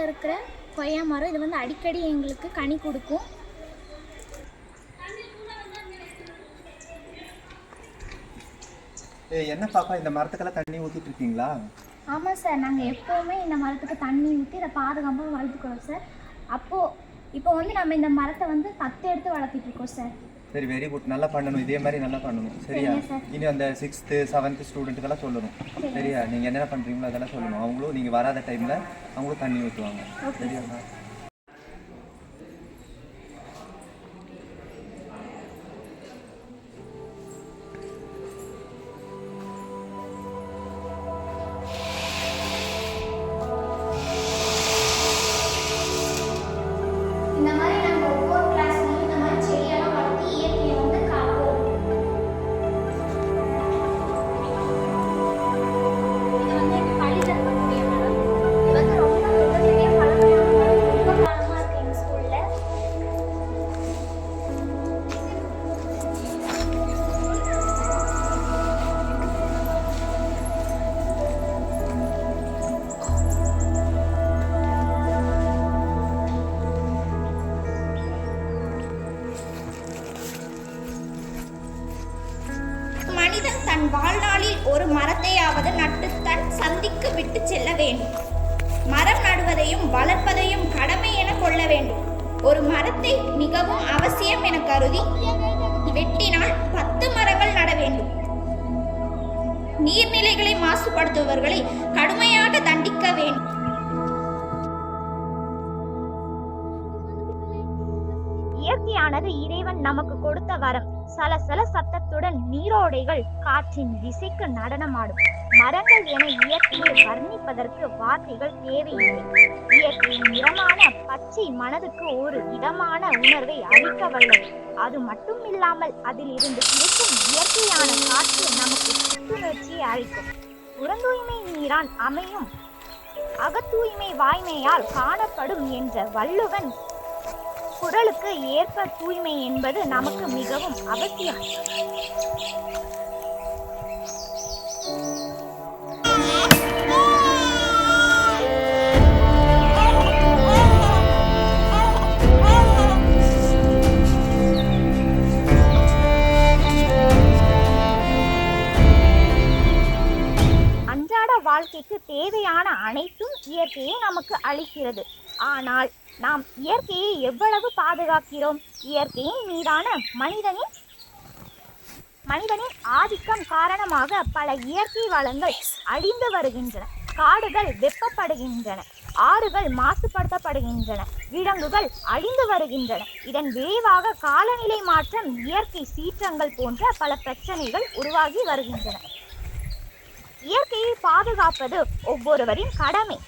இருக்கிற கொய்யா மரம். இது வந்து அடிக்கடி எங்களுக்கு கனி கொடுக்கும். என்ன பாப்பா, இந்த மரத்துக்கெல்லாம் தண்ணி ஊற்றிட்டு இருக்கீங்களா? ஆமாம் சார், நாங்கள் எப்போவுமே இந்த மரத்துக்கு தண்ணி ஊற்றி இதை பாதுகாப்பாக வளர்த்துக்கிறோம் சார். இப்போ வந்து நம்ம இந்த மரத்தை வந்து தத்து எடுத்து வளர்த்திட்டு இருக்கோம் சார். சரி, வெரி குட். நல்லா பண்ணணும், இதே மாதிரி நல்லா பண்ணணும். சரியா? இனி அந்த 6th 7th ஸ்டூடெண்ட்டுக்கெல்லாம் சொல்லணும். சரியா? நீங்கள் என்னென்ன பண்ணுறீங்களோ அதெல்லாம் சொல்லணும். அவங்களும் நீங்கள் வராத டைமில் அவங்களும் தண்ணி ஊற்றுவாங்க. சரியா? இந்த மாதிரி நாங்கள் ஒவ்வொரு கிளாஸ்லையும் இந்த மாதிரி செடியெல்லாம் வளர்த்து இயற்கையை வந்து காப்போம். இது வந்து எங்கள் பள்ளியில் இருக்கக்கூடிய மரம். இது வந்து ரொம்ப மிகப்பெரிய பழமையான மரம். ரொம்ப காலமாக இருக்குது எங்கள் ஸ்கூலில். மனிதன் தன் வாழ்நாளில் ஒரு மரத்தையாவது நட்டு தன் சந்திக்கு விட்டு செல்ல வேண்டும். மரம் நடுவதையும் வளர்ப்பதையும் கடமை என கொள்ள வேண்டும். ஒரு மரத்தை மிகவும் அவசியம் என கருதி வெட்டினால் 10 மரங்கள் நட வேண்டும். நீர்நிலைகளை மாசுபடுத்துபவர்களை கடுமையாக தண்டிக்க வேண்டும். இயற்கையானது இறைவன் நமக்கு கொடுத்த வரம். சலசல சத்தத்துடன் நீரோடைகள் காற்றின் திசைக்கு நடனமாடும். மரங்கள் என இயற்கையை வர்ணிப்பதற்கு வார்த்தைகள் தேவையில்லை. இயற்கையின் நிறமான பச்சை மனதுக்கு ஒரு இதமான உணர்வை அளிக்க வல்லது. அது மட்டுமில்லாமல் அதில் இருந்து கிடைக்கும் இயற்கையான காற்று நமக்கு புத்துணர்ச்சியை அளிக்கும். புறந்தூய்மை நீரான் அமையும் அகத்தூய்மை வாய்மையால் காணப்படும் என்ற வள்ளுவன் குரலுக்கு ஏற்ப தூய்மை என்பது நமக்கு மிகவும் அவசியம். அன்றாட வாழ்க்கைக்கு தேவையான அனைத்தும் இயற்கையை நமக்கு அளிக்கிறது. ஆனால் நாம் இயற்கையை எவ்வளவு பாதுகாக்கிறோம்? இயற்கையின் மீதான மனிதனின் ஆதிக்கம் காரணமாக பல இயற்கை வளங்கள் அழிந்து வருகின்றன. காடுகள் வெப்பப்படுகின்றன, ஆறுகள் மாசுபடுத்தப்படுகின்றன, விலங்குகள் அழிந்து வருகின்றன. இதன் விளைவாக காலநிலை மாற்றம், இயற்கை சீற்றங்கள் போன்ற பல பிரச்சனைகள் உருவாகி வருகின்றன. இயற்கையை பாதுகாப்பது ஒவ்வொருவரின் கடமை.